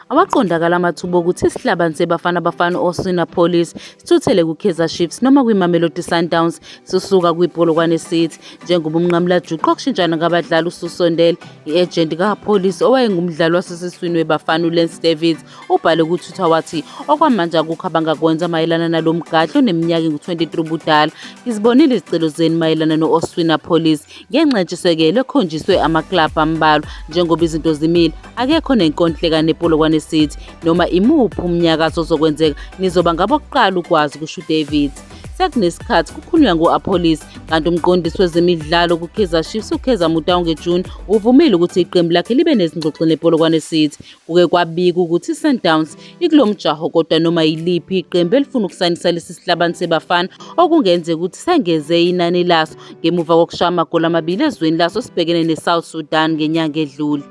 Awaqondakala amathuba okuthi isihlabani seBafana Oswina Police sithuthele kuKaizer Chiefs noma kwiMamelodi Sundowns sisuka kwiPolokwane City njengoba umnqamulajuqu okushintshana ngabadlali uSusondele i-ejenti kaPolice owayengumdlali wasesiswini weBafana uLance Davids ubhale kuTwitter wathi okwamanje akukho abangakwenza mayelana nalo mgadlo oneminyaka engu-23 ubudala. Ngizibonile izicelo zenu mayelana no-Oswina Police ngenxetshisekelo ekhonjiswe amaklabhu ambalwa njengoba izinto zimile akekho nenkonhleka nePolokwane City noma imuphi umnyakazo ozokwenzeka nizoba ngabokuqala ukwazi kusho uDavids. Sekunesikhathi kukhulunywa ngo-Police kanti umqondisi wezemidlalo kuKaizer Chiefs uKaizer Motaung June uvumile ukuthi iqembu lakhe libe nezingxoxo nePolokwane City. Kuke kwabika ukuthi iSundowns ikulomjaho kodwa noma yiliphi iqembu elifuna ukusayinisa lesi sihlabani seBafana okungenzeka ukuthi sengeze inani laso ngemuva kokushaya amagoli 2 ezweni laso sibhekene neSouth Sudan ngenyanga edlule.